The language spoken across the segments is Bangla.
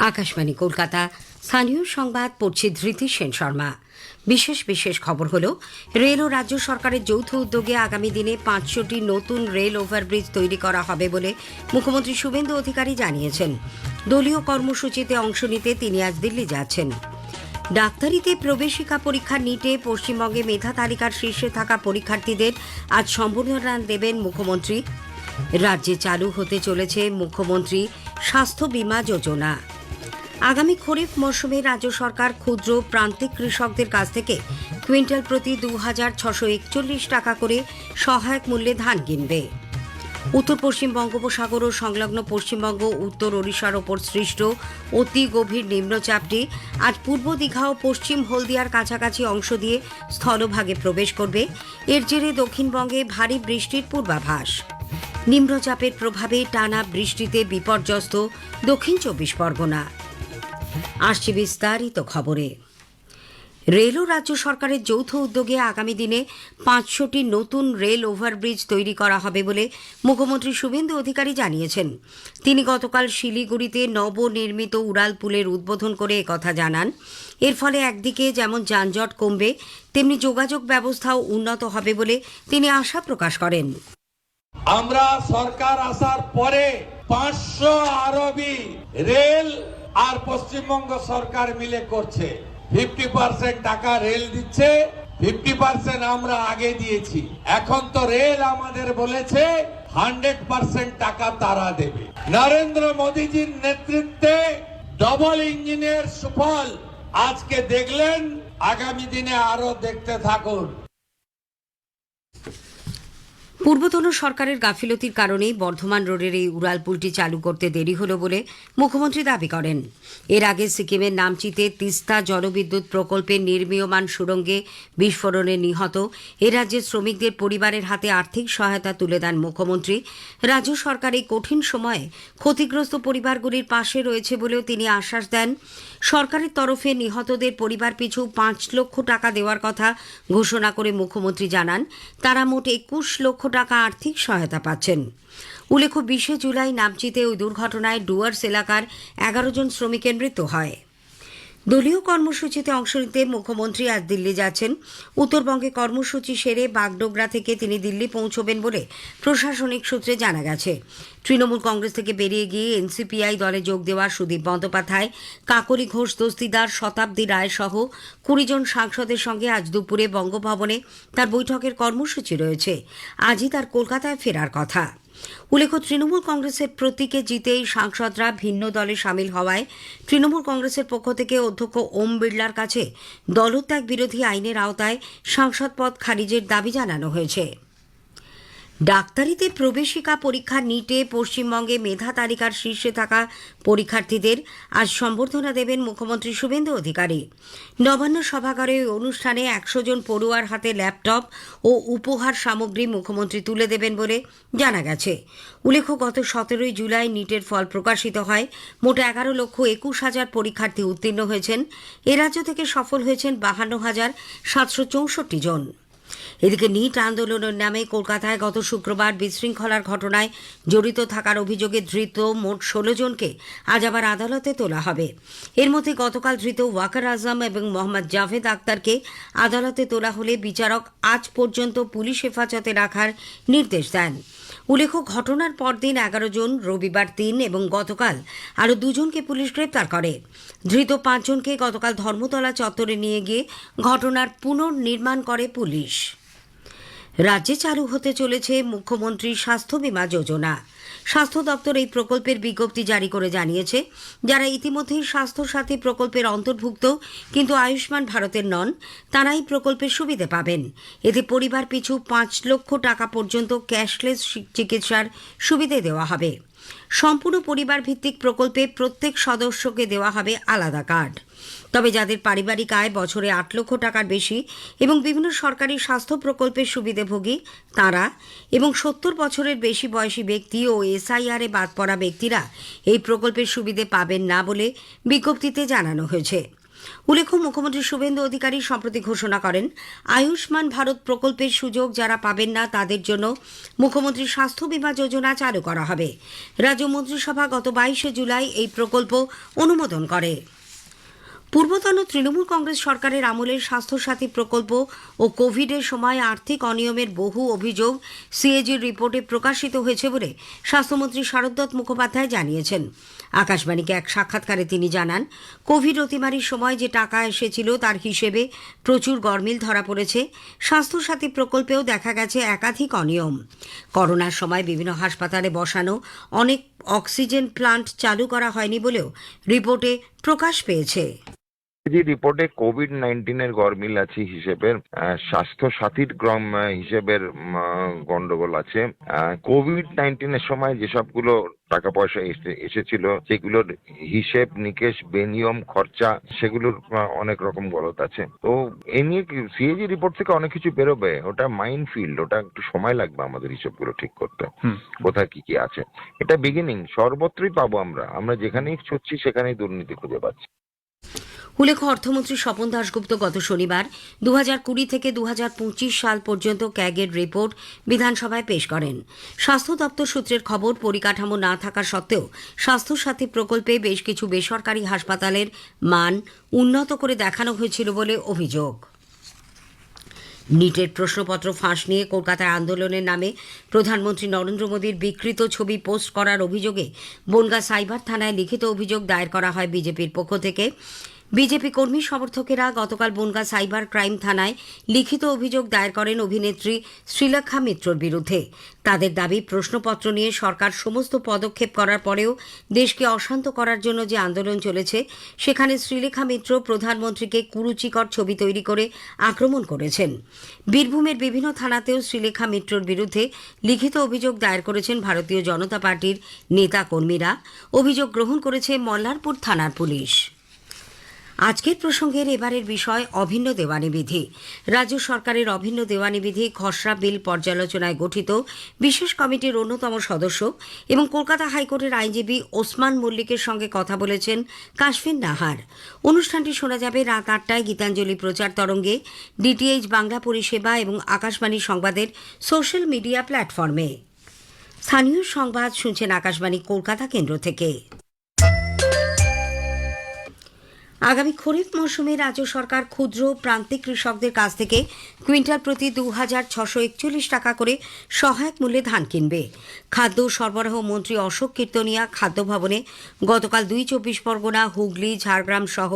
আকাশবাণী কলকাতা। স্থানীয় সংবাদ পড়ছি ধৃতি সেন শর্মা। বিশেষ খবর হল, রেল ও রাজ্য সরকারের যৌথ উদ্যোগে আগামী দিনে 500টি নতুন রেল ওভারব্রিজ তৈরি করা হবে বলে মুখ্যমন্ত্রী শুভেন্দু অধিকারী জানিয়েছেন। দলীয় কর্মসূচিতে অংশ নিতে তিনি আজ দিল্লি যাচ্ছেন। ডাক্তারিতে প্রবেশিকা পরীক্ষা নিটে পশ্চিমবঙ্গে মেধা তালিকার শীর্ষে থাকা পরীক্ষার্থীদের আজ সম্বর্ধনা দেবেন মুখ্যমন্ত্রী। রাজ্যে চালু হতে চলেছে মুখ্যমন্ত্রী স্বাস্থ্য বীমা যোজনা। আগামী খরিফ মৌসুমে রাজ্য সরকার ক্ষুদ্র প্রান্তিক কৃষকদের কাছ থেকে কুইন্টাল প্রতি 2,641 টাকা করে সহায়ক মূল্যে ধান কিনবে। উত্তর পশ্চিম বঙ্গোপসাগর ও সংলগ্ন পশ্চিমবঙ্গ উত্তর ওড়িশার ওপর সৃষ্ট অতি গভীর নিম্নচাপটি আজ পূর্ব দীঘা ও পশ্চিম হলদিয়ার কাছাকাছি অংশ দিয়ে স্থলভাগে প্রবেশ করবে। এর জেরে দক্ষিণবঙ্গে ভারী বৃষ্টির পূর্বাভাস। নিম্নচাপের প্রভাবে টানা বৃষ্টিতে বিপর্যস্ত দক্ষিণ 24 পরগনা। আসছে বিস্তারিত খবরে। রেল ও রাজ্য সরকারের যৌথ উদ্যোগে আগামী দিনে 500টি নতুন রেল ওভারব্রিজ তৈরি করা হবে বলে মুখ্যমন্ত্রী শুভেন্দু অধিকারী জানিয়েছেন। তিনি গতকাল শিলিগুড়িতে নবনির্মিত উড়াল পুলের উদ্বোধন করে একথা জানান। এর ফলে একদিকে যেমন যানজট কমবে, তেমনি যোগাযোগ ব্যবস্থাও উন্নত হবে বলে তিনি আশা প্রকাশ করেন। আমরা সরকার আসার পরে 500 আরবি রেল আর পশ্চিমবঙ্গ সরকার মিলে করছে। 50% টাকা রেল দিচ্ছে, 50% আমরা আগে দিয়েছি। এখন তো রেল আমাদের বলেছে 100% টাকা তারা দেবে। নরেন্দ্র মোদীজির নেতৃত্বে ডবল ইঞ্জিনের সুফল আজকে দেখলেন, আগামী দিনে আরো দেখতে থাকুন। পূর্বতন সরকারের গাফিলতির কারণেই বর্ধমান রোডের এই উড়াল পুলটি চালু করতে দেরি হল বলে মুখ্যমন্ত্রী দাবি করেন। এর আগে সিকিমের নামচিতে তিস্তা জলবিদ্যুৎ প্রকল্পের নির্মীয়মান সুড়ঙ্গে বিস্ফোরণে নিহত এ রাজ্যের শ্রমিকদের পরিবারের হাতে আর্থিক সহায়তা তুলে দেন মুখ্যমন্ত্রী। রাজ্য সরকার এই কঠিন সময়ে ক্ষতিগ্রস্ত পরিবারগুলির পাশে রয়েছে বলেও তিনি আশ্বাস দেন। সরকারের তরফে নিহতদের পরিবার পিছু 5 লক্ষ টাকা দেওয়ার কথা ঘোষণা করে মুখ্যমন্ত্রী জানান, তারা মোট 21 লক্ষ টাকা আর্থিক সহায়তা পাচ্ছেন। উল্লেখ্য, 20 জুলাই নামচিতে ওই দুর্ঘটনায় ডুয়ার্স এলাকার 11 জন শ্রমিকের মৃত্যু হয়। দলীয় কর্মসূচিতে অংশ নিতে মুখ্যমন্ত্রী আজ দিল্লি যাচ্ছেন। উত্তরবঙ্গে কর্মসূচি সেরে বাগডোগরা থেকে তিনি দিল্লি পৌঁছবেন বলে প্রশাসনিক সূত্রে জানা গেছে। তৃণমূল কংগ্রেস থেকে বেরিয়ে গিয়ে এনসিপিআই দলে যোগ দেওয়া সুদীপ বন্দ্যোপাধ্যায়, কাকলি ঘোষ দস্তিদার, শতাব্দী রায় সহ 20 জন সাংসদের সঙ্গে আজ দুপুরে বঙ্গভবনে তার বৈঠকের কর্মসূচি রয়েছে। আজই তার কলকাতায় ফেরার কথা। উল্লেখ্য, তৃণমূল কংগ্রেসের প্রতীকে জিতেই সাংসদরা ভিন্ন দলে সামিল হওয়ায় তৃণমূল কংগ্রেসের পক্ষ থেকে অধ্যক্ষ ওম বিড়লার কাছে দলত্যাগ বিরোধী আইনের আওতায় সাংসদ পদ খারিজের দাবি জানানো হয়েছে। ডাক্তারিতে প্রবেশিকা পরীক্ষা নিটে পশ্চিমবঙ্গে মেধা তালিকার শীর্ষে থাকা পরীক্ষার্থীদের আজ সম্বর্ধনা দেবেন মুখ্যমন্ত্রী শুভেন্দু অধিকারী। নবান্ন সভাঘরে ওই অনুষ্ঠানে 100 জন পড়ুয়ার হাতে ল্যাপটপ ও উপহার সামগ্রী মুখ্যমন্ত্রী তুলে দেবেন বলে জানা গেছে। উল্লেখ্য, গত 17 জুলাই নিটের ফল প্রকাশিত হয়। মোট 11,21,000 পরীক্ষার্থী উত্তীর্ণ হয়েছেন। এ রাজ্য থেকে সফল হয়েছেন 52,764 জন। এদিকে নিট আন্দোলনের নামে কলকাতায় গত শুক্রবার বিশৃঙ্খলার ঘটনায় জড়িত থাকার অভিযোগে ধৃত মোট 16 জনকে আজ আবার আদালতে তোলা হবে। এর মধ্যে গতকাল ধৃত ওয়াকার আজম এবং মোহাম্মদ জাভেদ আক্তারকে আদালতে তোলা হলে বিচারক আজ পর্যন্ত পুলিশ হেফাজতে রাখার নির্দেশ দেন। উল্লেখ্য, ঘটনার পরদিন 11 জন, রবিবার 3 এবং গতকাল আরও 2 জনকে পুলিশ গ্রেপ্তার করে। ধৃত 5 জনকে গতকাল ধর্মতলা চত্বরে নিয়ে গিয়ে ঘটনার পুনর্নির্মাণ করে পুলিশ। রাজ্যে চালু হতে চলেছে মুখ্যমন্ত্রী স্বাস্থ্য বীমা যোজনা। স্বাস্থ্য দপ্তর এই প্রকল্পের বিজ্ঞপ্তি জারি করে জানিয়েছে, যারা ইতিমধ্যেই স্বাস্থ্যসাথী প্রকল্পের অন্তর্ভুক্ত কিন্তু আয়ুষ্মান ভারতের নন, তারা এই প্রকল্পের সুবিধে পাবেন। এতে পরিবার পিছু 5 লক্ষ টাকা পর্যন্ত ক্যাশলেস চিকিৎসার সুবিধে দেওয়া হবে। সম্পূর্ণ পরিবার ভিত্তিক প্রকল্পে প্রত্যেক সদস্যকে দেওয়া হবে আলাদা কার্ড। তবে যাদের পারিবারিক আয় বছরে 8 লক্ষ টাকার বেশি এবং বিভিন্ন সরকারি স্বাস্থ্য প্রকল্পের সুবিধাভোগী তারা এবং 70 বছরের বেশি বয়সী ব্যক্তি ও এসআইআরে বাদ পড়া ব্যক্তিরা এই প্রকল্পের সুবিধে পাবেন না বলে বিজ্ঞপ্তিতে জানানো হয়েছে। উল্লেখ্য, মুখ্যমন্ত্রী শুভেন্দু অধিকারী সম্প্রতি ঘোষণা করেন, আয়ুষ্মান ভারত প্রকল্পের সুযোগ যারা পাবেন না তাদের জন্য মুখ্যমন্ত্রী স্বাস্থ্য বীমা যোজনা চালু করা হবে। রাজ্য মন্ত্রিসভা গত 22 জুলাই এই প্রকল্প অনুমোদন করে। পূর্বতন তৃণমূল কংগ্রেস সরকারের আমলের স্বাস্থ্যসাথী প্রকল্প ও কোভিডের সময় আর্থিক অনিয়মের বহু অভিযোগ সিএজির রিপোর্টে প্রকাশিত হয়েছে বলে স্বাস্থ্যমন্ত্রী শারদ মুখোপাধ্যায় জানিয়েছেন। আকাশবাণীকে এক সাক্ষাৎকারে তিনি জানান, কোভিড অতিমারির সময় যে টাকা এসেছিল তার হিসেবে প্রচুর গরমিল ধরা পড়েছে। স্বাস্থ্যসাথী প্রকল্পেও দেখা গেছে একাধিক অনিয়ম। করোনার সময় বিভিন্ন হাসপাতালে বসানো অনেক অক্সিজেন প্লান্ট চালু করা হয়নি বলেও রিপোর্টে প্রকাশ পেয়েছে। যে রিপোর্টে কোভিড-19 গরমিল আছে হিসেবের, স্বাস্থ্য সাথীর হিসেবের গন্ডগোল আছে। কোভিড-19 সময় যেসবগুলো টাকা পয়সা এসেছিল সেগুলোর হিসেব নিকেশ, বেনিয়ম, খরচা, সেগুলোর অনেক রকম গলত আছে। তো এ নিয়ে সিএজি রিপোর্ট থেকে অনেক কিছু বেরোবে। ওটা মাইনফিল্ড, ওটা একটু সময় লাগবে আমাদের হিসেবগুলো ঠিক করতে, কোথায় কি কি আছে। এটা বিগিনিং, সর্বত্রই পাবো আমরা যেখানেই ছুটছি সেখানেই দুর্নীতি খুঁজে পাচ্ছি। উল্লেখ্য, অর্থমন্ত্রী স্বপন দাশগুপ্ত গত শনিবার 2020 থেকে 2025 সাল পর্যন্ত ক্যাগের রিপোর্ট বিধানসভায় পেশ করেন। স্বাস্থ্য দপ্তর সূত্রের খবর, পরিকাঠামো না থাকা সত্ত্বেও স্বাস্থ্যসাথী প্রকল্পে বেশ কিছু বেসরকারি হাসপাতালের মান উন্নত করে দেখানো হয়েছিল বলে অভিযোগ। নিটের প্রশ্নপত্র ফাঁস নিয়ে কলকাতায় আন্দোলনের নামে প্রধানমন্ত্রী নরেন্দ্র মোদীর বিকৃত ছবি পোস্ট করার অভিযোগে বনগাঁ সাইবার থানায় লিখিত অভিযোগ দায়ের করা হয় বিজেপির পক্ষ থেকে। বিজেপি কর্মী সমর্থকেরা গতকাল বনগাঁ সাইবার ক্রাইম থানায় লিখিত অভিযোগ দায়ের করেন অভিনেত্রী শ্রীলেখা মিত্রর বিরুদ্ধে। তাদের দাবি, প্রশ্নপত্র নিয়ে সরকার সমস্ত পদক্ষেপ করার পরেও দেশকে অশান্ত করার জন্য যে আন্দোলন চলেছে সেখানে শ্রীলেখা মিত্র প্রধানমন্ত্রীকে কুরুচিকর ছবি তৈরি করে আক্রমণ করেছেন। বীরভূমের বিভিন্ন থানাতেও শ্রীলেখা মিত্রর বিরুদ্ধে লিখিত অভিযোগ দায়ের করেছেন ভারতীয় জনতা পার্টির নেতা কর্মীরা। অভিযোগ গ্রহণ করেছে মল্লারপুর থানার পুলিশ। আজকের প্রসঙ্গের এবারের বিষয় অভিন্ন দেওয়ানি বিধি। রাজ্য সরকারের অভিন্ন দেওয়ানি বিধি খসড়া বিল পর্যালোচনায় গঠিত বিশেষ কমিটির অন্যতম সদস্য এবং কলকাতা হাইকোর্টের আইনজীবী ওসমান মল্লিকের সঙ্গে কথা বলেছেন কাশফিন নাহার। অনুষ্ঠানটি শোনা যাবে রাত 8টায় গীতাঞ্জলি প্রচার তরঙ্গে, ডিটিএইচ বাংলা পরিষেবা এবং আকাশবাণী সংবাদের সোশ্যাল মিডিয়া প্ল্যাটফর্মে। স্থানীয় সংবাদ শুনছেন আকাশবাণী কলকাতা কেন্দ্র থেকে। আগামী খরিফ মৌসুমে রাজ্য সরকার ক্ষুদ্র প্রান্তিক কৃষকদের কাছ থেকে কুইন্টাল প্রতি 2,641 টাকা করে সহায়ক মূল্যে ধান কিনবে। খাদ্য সরবরাহ মন্ত্রী অশোক কীর্তনিয়া খাদ্য ভবনে গতকাল 24 পরগনা, হুগলি, ঝাড়গ্রাম সহ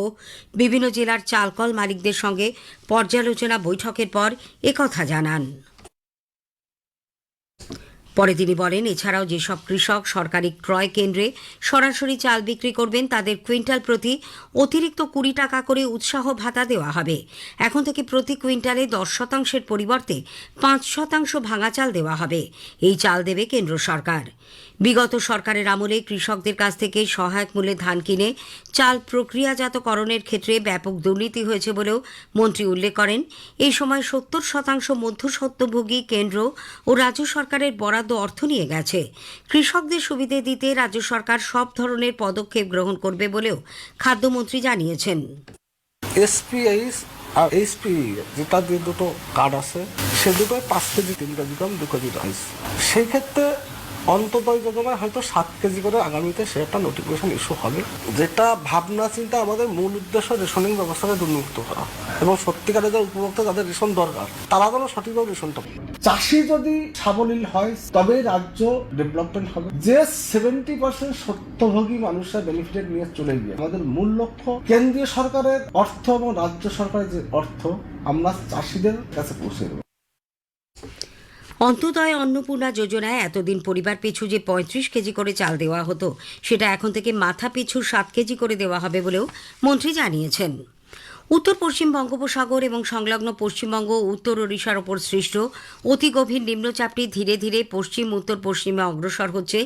বিভিন্ন জেলার চালকল মালিকদের সঙ্গে পর্যালোচনা বৈঠকের পর একথা জানান। পরে তিনি বলেন, এছাড়াও যেসব কৃষক সরকারি ক্রয় কেন্দ্রে সরাসরি চাল বিক্রি করবেন তাদের কুইন্টাল প্রতি অতিরিক্ত 20 টাকা করে উৎসাহ ভাতা দেওয়া হবে। এখন থেকে প্রতি কুইন্টালে 10% পরিবর্তে 5% ভাঙা চাল দেওয়া হবে। এই চাল দেবে কেন্দ্র সরকার। বিগত সরকারের আমলে কৃষকদের কাছ থেকে সহায়ক মূল্যে ধান কিনে চাল প্রক্রিয়াজাতকরণের ক্ষেত্রে ব্যাপক দুর্নীতি হয়েছে বলেও মন্ত্রী উল্লেখ করেন। এই সময় 70% মধ্যস্বত্বভোগী কেন্দ্র ও রাজ্য সরকারের বরাদ্দ অর্থ নিয়ে গেছে। কৃষকদের সুবিধে দিতে রাজ্য সরকার সব ধরনের পদক্ষেপ গ্রহণ করবে বলেও খাদ্যমন্ত্রী জানিয়েছেন। এসপিআইস আর এইচপি যেটা যে দুটো কার্ড আছে সে দুটোয় 5 কেজি 3 কেজি গ্রাম 2 কেজি রাইস, সেই ক্ষেত্রে অন্তর্দয় যোজনায় হয়তো 7 কেজি করে আগামীতে সে একটা নোটিফিকেশন ইস্যু হবে। যেটা ভাবনা চিন্তা আমাদের মূল উদ্দেশ্য রেশনিং ব্যবস্থাকে দুর্নীতি করা এবং সত্যিকারের যে উপভোক্তা যাদের রেশন দরকার তারা যেন সঠিকভাবে রেশনটা পায়। চাষি যদি সাবলীল হয় তবে রাজ্য ডেভেলপমেন্ট হবে। যে 70% সত্যভোগী মানুষরা বেনিফিটেড নিয়ে চলে গিয়ে আমাদের মূল লক্ষ্য কেন্দ্রীয় সরকারের অর্থ এবং রাজ্য সরকারের যে অর্থ আমরা চাষিদের কাছে পৌঁছে দেব। অন্তোদয় অন্নপূর্ণা যোজনায় এতদিন পরিবার পিছু যে 35 কেজি করে চাল দেওয়া হতো সেটা এখন থেকে মাথা পিছু 7 কেজি করে দেওয়া হবে বলেও মন্ত্রী জানিয়েছেন। উত্তর পশ্চিম বঙ্গোপসাগর এবং সংলগ্ন পশ্চিমবঙ্গ ও উত্তর ওড়িশার ওপর সৃষ্ট অতি গভীর নিম্নচাপটি ধীরে ধীরে পশ্চিম উত্তর পশ্চিমে অগ্রসর হচ্ছে।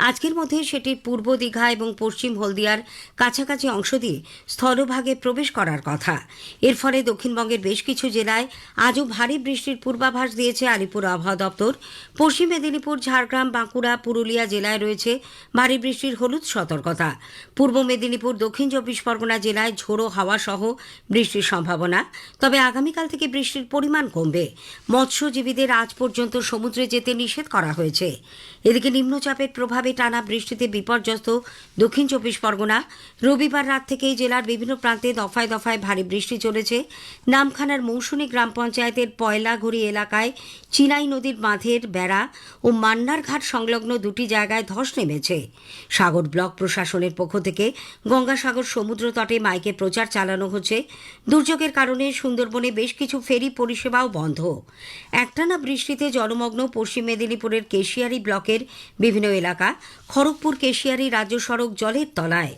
আজকের মধ্যে সেটির পূর্ব দীঘা এবং পশ্চিম হলদিয়ার কাছাকাছি অংশ দিয়ে স্থলভাগে প্রবেশ করার কথা। এর ফলে দক্ষিণবঙ্গের বেশ কিছু জেলায় আজও ভারী বৃষ্টির পূর্বাভাস দিয়েছে আলিপুর আবহাওয়া দপ্তর। পশ্চিম মেদিনীপুর, ঝাড়গ্রাম, বাঁকুড়া, পুরুলিয়া জেলায় রয়েছে ভারী বৃষ্টির হলুদ সতর্কতা। পূর্ব মেদিনীপুর, দক্ষিণ চব্বিশ পরগনা জেলায় ঝোড়ো হাওয়া সহ বৃষ্টির সম্ভাবনা, তবে আগামীকাল থেকে বৃষ্টির পরিমাণ কমবে। মৎস্যজীবীদের আজ পর্যন্ত সমুদ্রে যেতে নিষেধ করা হয়েছে। এদিকে নিম্নচাপের প্রভাবে টানা বৃষ্টিতে বিপর্যস্ত দক্ষিণ চব্বিশ পরগনা। রবিবার রাত থেকেই জেলার বিভিন্ন প্রান্তে দফায় দফায় ভারী বৃষ্টি চলেছে। নামখানার মৌসুনী গ্রাম পঞ্চায়েতের পয়লাঘড়ি এলাকায় চিনাই নদীর বাঁধের বেড়া ও মান্নার ঘাট সংলগ্ন দুটি জায়গায় ধস নেমেছে। সাগর ব্লক প্রশাসনের পক্ষ থেকে গঙ্গাসাগর সমুদ্র তটে মাইকে প্রচার চালানো হচ্ছে। দুর্যোগের কারণে সুন্দরবনে বেশ কিছু ফেরি পরিষেবাও বন্ধ। একটানা বৃষ্টিতে জলমগ্ন পশ্চিম মেদিনীপুরের কেশিয়ারি ব্লকের বিভিন্ন এলাকা। খড়গপুর কেশিয়ারি রাজ্য সড়ক জলের তলায়।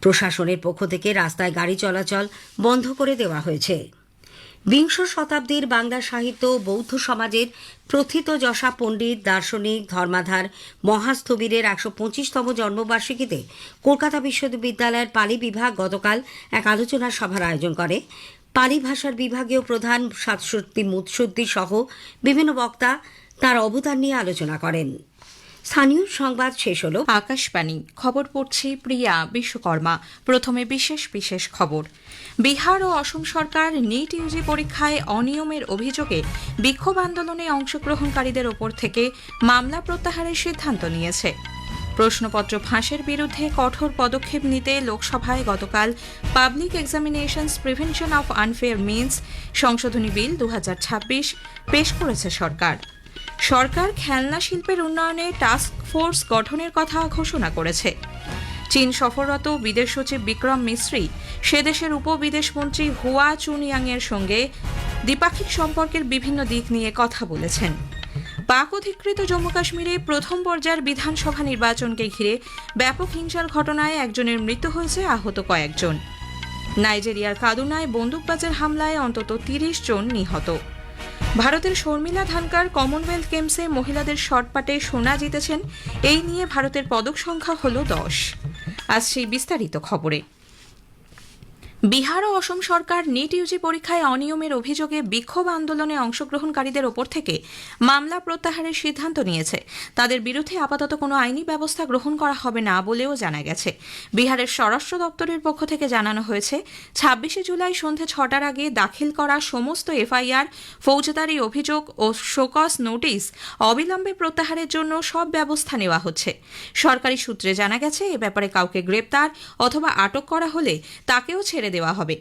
প্রশাসনের পক্ষ থেকে রাস্তায় গাড়ি চলাচল বন্ধ করে দেওয়া হয়েছে। বিংশ শতাব্দীর বাংলা সাহিত্য ও বৌদ্ধ সমাজের প্রথিতযশা পণ্ডিত, দার্শনিক, ধর্মাধার মহাস্থবিরের ১২৫তম জন্মবার্ষিকীতে কলকাতা বিশ্ববিদ্যালয়ের পালি বিভাগ গতকাল এক আলোচনা সভার আয়োজন করে। পালি ভাষার বিভাগীয় প্রধান শাশ্বতী মুৎসুদ্দি সহ বিভিন্ন বক্তা তার অবদান নিয়ে আলোচনা করেন। স্থানীয় সংবাদ শেষ হল। আকাশবাণী খবর পড়ছি প্রিয়া বিশ্বকর্মা। প্রথমে বিশেষ খবর। বিহার ও অসম সরকার নিট ইউজি পরীক্ষায় অনিয়মের অভিযোগে বিক্ষোভ আন্দোলনে অংশগ্রহণকারীদের ওপর থেকে মামলা প্রত্যাহারের সিদ্ধান্ত নিয়েছে। প্রশ্নপত্র ফাঁসের বিরুদ্ধে কঠোর পদক্ষেপ নিতে লোকসভায় গতকাল public examinations prevention of unfair means সংশোধনী বিল ২০২৬ পেশ করেছে সরকার। সরকার খেলনা শিল্পের উন্নয়নে টাস্ক ফোর্স গঠনের কথা ঘোষণা করেছে। চীন সফররত বিদেশ সচিব বিক্রম মিশ্রি সে দেশের উপবিদেশমন্ত্রী হুয়া চুনয়াংয়ের সঙ্গে দ্বিপাক্ষিক সম্পর্কের বিভিন্ন দিক নিয়ে কথা বলেছেন। পাক অধিকৃত জম্মু কাশ্মীরে প্রথম পর্যায়ের বিধানসভা নির্বাচনকে ঘিরে ব্যাপক হিংসার ঘটনায় একজনের মৃত্যু হয়েছে, আহত কয়েকজন। নাইজেরিয়ার কাদুনায় বন্দুকবাজের হামলায় অন্তত ৩০ জন নিহত। ভারতের শর্মিলা ধানকার কমনওয়েলথ গেমসে মহিলাদের শর্টপাটে সোনা জিতেছেন। এই নিয়ে ভারতের পদক সংখ্যা হল ১০। আজ সেই বিস্তারিত খবরে। বিহার ও অসম সরকার নিট ইউজি পরীক্ষায় অনিয়মের অভিযোগে বিক্ষোভ আন্দোলনে অংশগ্রহণকারীদের ওপর থেকে মামলা প্রত্যাহারের সিদ্ধান্ত নিয়েছে। তাদের বিরুদ্ধে আপাতত কোনো আইনি ব্যবস্থা গ্রহণ করা হবে না বলেও জানা গেছে। বিহারের স্বরাষ্ট্র দপ্তরের পক্ষ থেকে জানানো হয়েছে, ২৬শে জুলাই সন্ধে ৬টার আগে দাখিল করা সমস্ত এফআইআর, ফৌজদারি অভিযোগ ও শোকজ নোটিশ অবিলম্বে প্রত্যাহারের জন্য সব ব্যবস্থা নেওয়া হচ্ছে। সরকারি সূত্রে জানা গেছে, এ ব্যাপারে কাউকে গ্রেপ্তার অথবা আটক করা হলে তাকেও ছেড়ে দেওয়া হবে।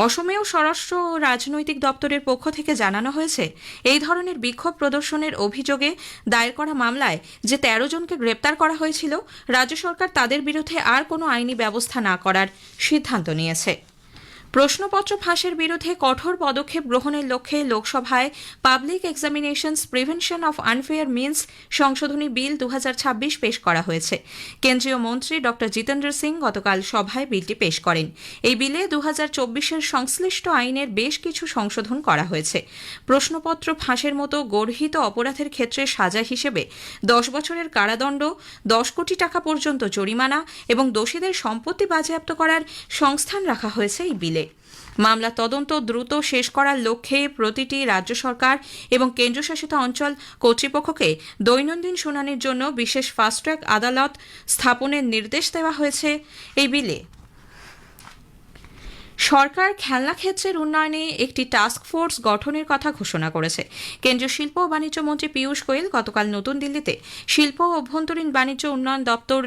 অসমেও স্বরাষ্ট্র ও রাজনৈতিক দপ্তরের পক্ষ থেকে জানানো হয়েছে, এই ধরনের বিক্ষোভ প্রদর্শনের অভিযোগে দায়ের করা মামলায় যে ১৩ জনকে গ্রেপ্তার করা হয়েছিল, রাজ্য সরকার তাদের বিরুদ্ধে আর কোনো আইনি ব্যবস্থা না করার সিদ্ধান্ত নিয়েছে। প্রশ্নপত্র ফাঁসের বিরুদ্ধে কঠোর পদক্ষেপ গ্রহণের লক্ষ্যে লোকসভায় public examinations prevention of unfair means সংশোধনী বিল ২০২৬ পেশ করা হয়েছে। কেন্দ্রীয় মন্ত্রী ড জিতেন্দ্র সিং গতকাল সভায় বিলটি পেশ করেন। এই বিলে ২০২৪-এর সংশ্লিষ্ট আইনের বেশ কিছু সংশোধন করা হয়েছে। প্রশ্নপত্র ফাঁসের মতো গর্হিত অপরাধের ক্ষেত্রে সাজা হিসেবে ১০ বছরের কারাদণ্ড, ১০ কোটি টাকা পর্যন্ত জরিমানা এবং দোষীদের সম্পত্তি বাজেয়াপ্ত করার সংস্থান রাখা হয়েছে এই বিলে। মামলা তদন্ত দ্রুত শেষ করার লক্ষ্যে প্রতিটি রাজ্য সরকার এবং কেন্দ্রশাসিত অঞ্চল কর্তৃপক্ষকে দৈনন্দিন শুনানির জন্য বিশেষ ফাস্ট ট্র্যাক আদালত স্থাপনের নির্দেশ দেওয়া হয়েছে এই বিলে। সরকার খেলনা ক্ষেত্রের উন্নয়নে একটি টাস্ক ফোর্স গঠনের কথা ঘোষণা করেছে। কেন্দ্রীয় শিল্প ও বাণিজ্য মন্ত্রী পীয়ূষ গোয়েল গতকাল নতুন দিল্লিতে শিল্প ও অভ্যন্তরীণ বাণিজ্য উন্নয়ন দপ্তর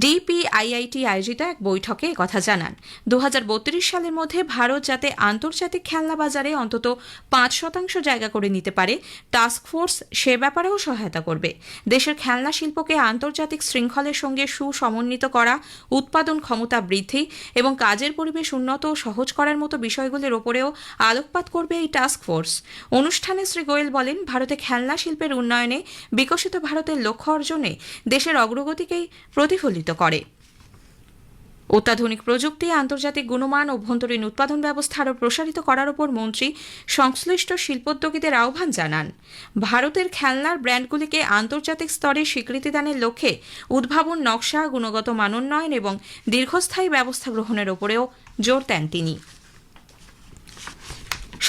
ডিপিআইআইটি আয়োজিত এক বৈঠকে একথা জানান। ২০৩২ সালের মধ্যে ভারত যাতে আন্তর্জাতিক খেলনা বাজারে অন্তত ৫% জায়গা করে নিতে পারে, টাস্ক ফোর্স সে ব্যাপারেও সহায়তা করবে। দেশের খেলনা শিল্পকে আন্তর্জাতিক শৃঙ্খলের সঙ্গে সুসমন্বিত করা, উৎপাদন ক্ষমতা বৃদ্ধি এবং কাজের পরিবেশ উন্নত ও সহজ করার মতো বিষয়গুলির ওপরেও আলোকপাত করবে এই টাস্ক ফোর্স। অনুষ্ঠানে শ্রী গোয়েল বলেন, ভারতে খেলনা শিল্পের উন্নয়নে বিকশিত ভারতের লক্ষ্য অর্জনে দেশের অগ্রগতিকেই প্রতিফলিত করে। অত্যাধুনিক প্রযুক্তি, আন্তর্জাতিক গুণমান, অভ্যন্তরীণ উৎপাদন ব্যবস্থা আরও প্রসারিত করার ওপর মন্ত্রী সংশ্লিষ্ট শিল্পোদ্যোগীদের আহ্বান জানান। ভারতের খেলনার ব্র্যান্ডগুলিকে আন্তর্জাতিক স্তরে স্বীকৃতিদানের লক্ষ্যে উদ্ভাবন, নকশা, গুণগত মানোন্নয়ন এবং দীর্ঘস্থায়ী ব্যবস্থা গ্রহণের ওপরেও জোর দেন তিনি।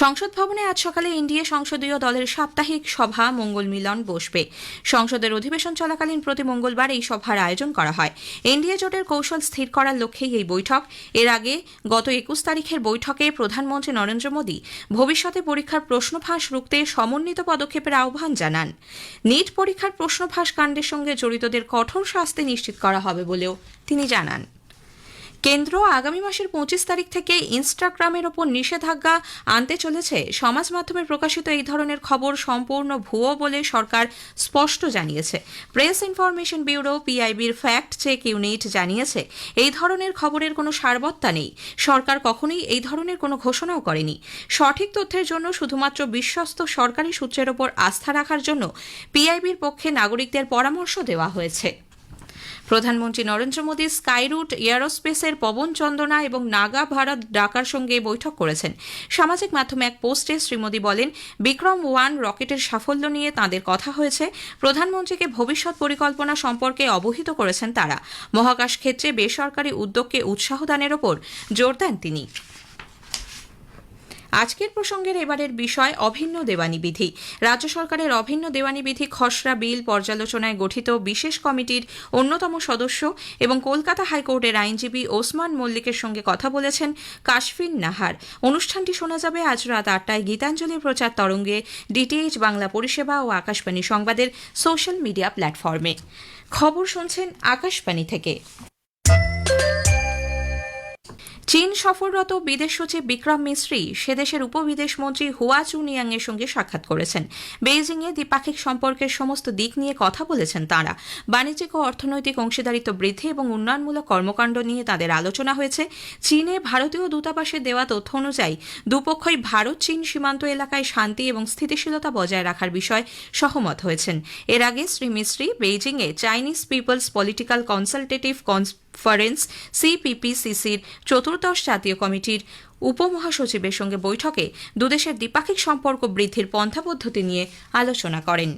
সংসদ ভবনে আজ সকালে এনডিএ সংসদীয় দলের সাপ্তাহিক সভা মঙ্গল মিলন বসবে। সংসদের অধিবেশন চলাকালীন প্রতি মঙ্গলবার এই সভার আয়োজন করা হয়। এনডিএ জোটের কৌশল স্থির করার লক্ষ্যেই এই বৈঠক। এর আগে গত 21 তারিখের বৈঠকে প্রধানমন্ত্রী নরেন্দ্র মোদী ভবিষ্যতে পরীক্ষার প্রশ্ন ফাঁস রুখতে সমন্বিত পদক্ষেপের আহ্বান জানান। নিট পরীক্ষার প্রশ্ন ফাঁস কাণ্ডের সঙ্গে জড়িতদের কঠোর শাস্তি নিশ্চিত করা হবে বলেও তিনি জানান। কেন্দ্র আগামী মাসের 25 তারিখ থেকে ইনস্টাগ্রামের ওপর নিষেধাজ্ঞা আনতে চলেছে। সমাজ মাধ্যমে প্রকাশিত এই ধরনের খবর সম্পূর্ণ ভুয়ো বলে সরকার স্পষ্ট জানিয়েছে। প্রেস ইনফরমেশন ব্যুরো পিআইবির ফ্যাক্ট চেক ইউনিট জানিয়েছে, এই ধরনের খবরের কোনো সারবত্তা নেই। সরকার কখনোই এই ধরনের কোনো ঘোষণাও করেনি। সঠিক তথ্যের জন্য শুধুমাত্র বিশ্বস্ত সরকারি সূত্রের ওপর আস্থা রাখার জন্য পিআইবির পক্ষে নাগরিকদের পরামর্শ দেওয়া হয়েছে। প্রধানমন্ত্রী নরেন্দ্র মোদী স্কাইরুট এয়ারোস্পেসের পবন চন্দনা এবং নাগা ভারত ডাকার সঙ্গে বৈঠক করেছেন। সামাজিক মাধ্যমে এক পোস্টে শ্রী মোদী বলেন, বিক্রম-1 রকেটের সাফল্য নিয়ে তাঁদের কথা হয়েছে। প্রধানমন্ত্রীকে ভবিষ্যৎ পরিকল্পনা সম্পর্কে অবহিত করেছেন তারা। মহাকাশ ক্ষেত্রে বেসরকারি উদ্যোগকে উৎসাহ দানের ওপর জোর দেন তিনি। আজকের প্রসঙ্গের এবারের বিষয় অভিন্ন দেওয়ানি বিধি। রাজ্য সরকারের অভিন্ন দেওয়ানি বিধি খসড়া বিল পর্যালোচনায় গঠিত বিশেষ কমিটির অন্যতম সদস্য এবং কলকাতা হাইকোর্টের আইনজীবী ওসমান মল্লিকের সঙ্গে কথা বলেছেন কাশফিন নাহার। অনুষ্ঠানটি শোনা যাবে আজ রাত 8টায় গীতাঞ্জলি প্রচার তরঙ্গে, ডিটিএইচ বাংলা পরিষেবা ও আকাশবাণী সংবাদের সোশ্যাল মিডিয়া প্ল্যাটফর্মে। খবর শুনছেন আকাশবাণী থেকে। চীন সফররত বিদেশ সচিব বিক্রম মিশ্রি সেদেশের উপবিদেশ মন্ত্রী হুয়া চুনিয়াং এর সঙ্গে সাক্ষাৎ করেছেন। বেইজিংয়ে দ্বিপাক্ষিক সম্পর্কের সমস্ত দিক নিয়ে কথা বলেছেন তাঁরা। বাণিজ্যিক ও অর্থনৈতিক অংশীদারিত্ব বৃদ্ধি এবং উন্নয়নমূলক কর্মকাণ্ড নিয়ে তাদের আলোচনা হয়েছে। চীনে ভারতীয় দূতাবাসের দেওয়া তথ্য অনুযায়ী দুপক্ষই ভারত চীন সীমান্ত এলাকায় শান্তি এবং স্থিতিশীলতা বজায় রাখার বিষয়ে সহমত হয়েছেন। এর আগে শ্রী মিশ্রি বেইজিংয়ে Chinese people's political consultative conference সিপিপিসিসির চতুর্দশ জাতীয় কমিটির উপমহাসচিবের সঙ্গে বৈঠকে দুদেশের দ্বিপাক্ষিক সম্পর্ক বৃদ্ধির পন্থা পদ্ধতি নিয়ে আলোচনা করেন।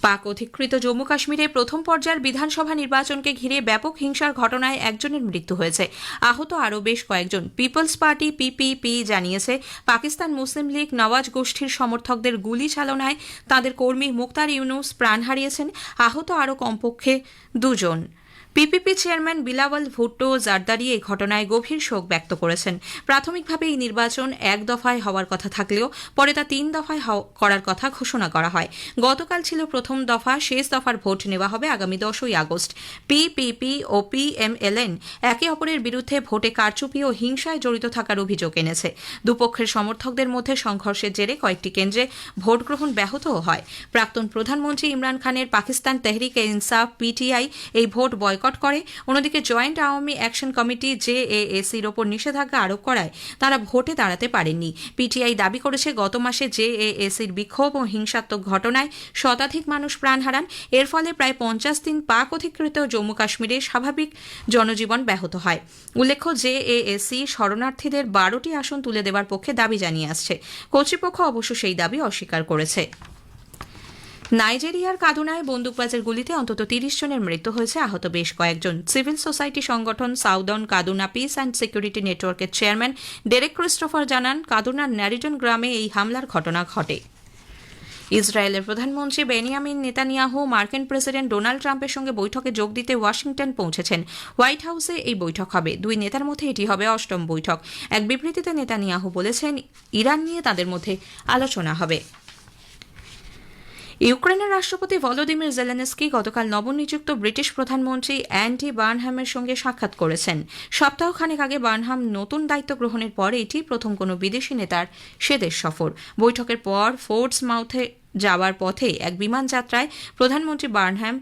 পাক অধিকৃত জম্মু কাশ্মীরে প্রথম পর্যায়ের বিধানসভা নির্বাচনকে ঘিরে ব্যাপক হিংসার ঘটনায় একজনের মৃত্যু হয়েছে, আহত আরও বেশ কয়েকজন। পিপলস পার্টি পিপিপি জানিয়েছে, পাকিস্তান মুসলিম লীগ নওয়াজ গোষ্ঠীর সমর্থকদের গুলি চালনায় তাদের কর্মী মুক্তার ইউনুস প্রাণ হারিয়েছেন, আহত আরও কমপক্ষে 2 জন। পিপিপি চেয়ারম্যান বিলাওয়াল ভুট্টো জারদারি এই ঘটনায় গভীর শোক ব্যক্ত করেছেন। প্রাথমিকভাবে এই নির্বাচন 1 দফায় হওয়ার কথা থাকলেও পরে তা 3 দফায় করার কথা ঘোষণা করা হয়। গতকাল ছিল প্রথম দফা, শেষ দফার ভোট নেওয়া হবে আগামী 10ই আগস্ট। পিপিপি ও পিএমএলএন একে অপরের বিরুদ্ধে ভোটে কারচুপি ও হিংসায় জড়িত থাকার অভিযোগ এনেছে। দুপক্ষের সমর্থকদের মধ্যে সংঘর্ষের জেরে কয়েকটি কেন্দ্রে ভোট গ্রহণ ব্যাহতও হয়। প্রাক্তন প্রধানমন্ত্রী ইমরান খানের পাকিস্তান তেহরিকে ইনসাফ পিটিআই এই ভোট বয়কট করে। অন্যদিকে জয়েন্ট আওয়ামী অ্যাকশন কমিটি জেএএসির ওপর নিষেধাজ্ঞা আরোপ করায় তারা ভোটে দাঁড়াতে পারেননি। পিটিআই দাবি করেছে, গত মাসে জেএএসির বিক্ষোভ ও হিংসাত্মক ঘটনায় শতাধিক মানুষ প্রাণ হারান। এর ফলে প্রায় 50 দিন পাক অধিকৃত জম্মু কাশ্মীরে স্বাভাবিক জনজীবন ব্যাহত হয়। উল্লেখ্য, জেএএসি শরণার্থীদের 12টি আসন তুলে দেওয়ার পক্ষে দাবি জানিয়ে আসছে। কর্তৃপক্ষ অবশ্য সেই দাবি অস্বীকার করেছে। নাইজেরিয়ার কাদুনায় বন্দুকবাজের গুলিতে অন্তত 30 জনের মৃত্যু হয়েছে, আহত বেশ কয়েকজন। সিভিল সোসাইটি সংগঠন সাউদার্ন কাদুনা পিস অ্যান্ড সিকিউরিটি নেটওয়ার্কের চেয়ারম্যান ডেরেক ক্রিস্টোফার জানান, কাদুনার ন্যারিজন গ্রামে এই হামলার ঘটনা ঘটে। ইসরায়েলের প্রধানমন্ত্রী বেনিয়ামিন নেতানিয়াহু মার্কিন প্রেসিডেন্ট ডোনাল্ড ট্রাম্পের সঙ্গে বৈঠকে যোগ দিতে ওয়াশিংটন পৌঁছেছেন। হোয়াইট হাউসে এই বৈঠক হবে। 2 নেতার মধ্যে এটি হবে 8ম বৈঠক। এক বিবৃতিতে নেতানিয়াহু বলেছেন, ইরান নিয়ে তাদের মধ্যে আলোচনা হবে। ইউক্রেনের রাষ্ট্রপতি ভলোদিমির জেলেনস্কি গতকাল নবনিযুক্ত ব্রিটিশ প্রধানমন্ত্রী অ্যান্ডি বার্নহ্যামের সঙ্গে সাক্ষাৎ করেছেন। সপ্তাহখানেক আগে বার্নহাম নতুন দায়িত্ব গ্রহণের পর এটি প্রথম কোনো বিদেশি নেতার সেদেশ সফর। বৈঠকের পর ফোর্টস মাউথে যাওয়ার পথে এক বিমান যাত্রায় প্রধানমন্ত্রী বার্নহ্যাম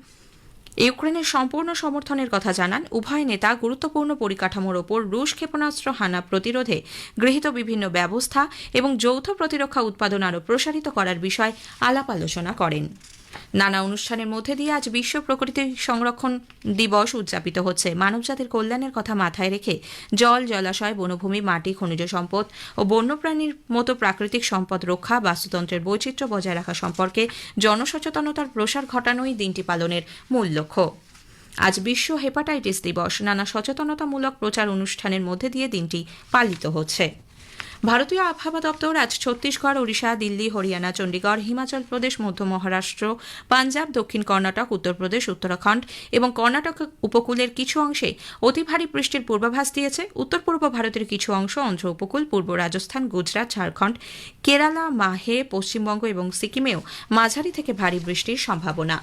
ইউক্রেনের সম্পূর্ণ সমর্থনের কথা জানান। উভয় নেতা গুরুত্বপূর্ণ পরিকাঠামোর ওপর রুশ ক্ষেপণাস্ত্র হানা প্রতিরোধে গৃহীত বিভিন্ন ব্যবস্থা এবং যৌথ প্রতিরক্ষা উৎপাদন আরও প্রসারিত করার বিষয়ে আলাপ আলোচনা করেন। নানা অনুষ্ঠানের মধ্যে দিয়ে আজ বিশ্ব প্রকৃতি সংরক্ষণ দিবস উদযাপিত হচ্ছে। মানবজাতির কল্যাণের কথা মাথায় রেখে জল, জলাশয়, বনভূমি, মাটি, খনিজ সম্পদ ও বন্যপ্রাণীর মতো প্রাকৃতিক সম্পদ রক্ষা, বাস্তুতন্ত্রের বৈচিত্র্য বজায় রাখা সম্পর্কে জনসচেতনতার প্রসার ঘটানোই দিনটি পালনের মূল লক্ষ্য। আজ বিশ্ব হেপাটাইটিস দিবস। নানা সচেতনতামূলক প্রচার অনুষ্ঠানের মধ্যে দিয়ে দিনটি পালিত হচ্ছে। ভারতীয় আবহাওয়া দপ্তর আজ ছত্তিশগড়, ওড়িশা, দিল্লি, হরিয়ানা, চণ্ডীগড়, হিমাচল প্রদেশ, মধ্য মহারাষ্ট্র, পাঞ্জাব, দক্ষিণ কর্ণাটক, উত্তরপ্রদেশ, উত্তরাখণ্ড এবং কর্ণাটক উপকূলের কিছু অংশে অতি ভারী বৃষ্টির পূর্বাভাস দিয়েছে। উত্তর পূর্ব ভারতের কিছু অংশ, অন্ধ্র উপকূল, পূর্ব রাজস্থান, গুজরাট, ঝাড়খণ্ড, কেরালা, মাহে, পশ্চিমবঙ্গ এবং সিকিমেও মাঝারি থেকে ভারী বৃষ্টির সম্ভাবনা।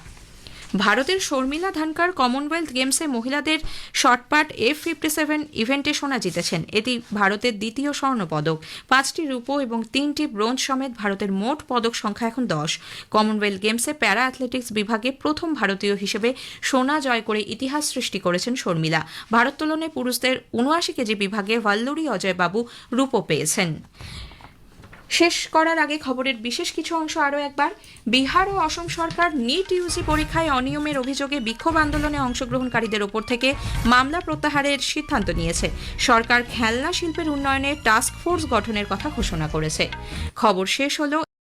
ভারতের শর্মিলা ধানকার কমনওয়েলথ গেমসে মহিলাদের শর্টপাট F57 ইভেন্টে সোনা জিতেছেন। এটি ভারতের দ্বিতীয় স্বর্ণপদক। 5টি রূপো এবং 3টি ব্রোঞ্জ সমেত ভারতের মোট পদক সংখ্যা এখন 10। কমনওয়েলথ গেমসে প্যারা অ্যাথলেটিক্স বিভাগে প্রথম ভারতীয় হিসেবে সোনা জয় করে ইতিহাস সৃষ্টি করেছেন শর্মিলা। ভারোত্তোলনে পুরুষদের 79 কেজি বিভাগে ভাল্লুরি অজয় বাবু রূপো পেয়েছেন। শেষ করার আগে খবরের বিশেষ কিছু অংশ আরও একবার। বিহার ও অসম সরকার নিট ইউজি পরীক্ষায় অনিয়মের অভিযোগে বিক্ষোভ আন্দোলনে অংশগ্রহণকারীদের ওপর থেকে মামলা প্রত্যাহারের সিদ্ধান্ত নিয়েছে। সরকার খেলনা শিল্পের উন্নয়নে টাস্ক ফোর্স গঠনের কথা ঘোষণা করেছে। খবর শেষ হলো।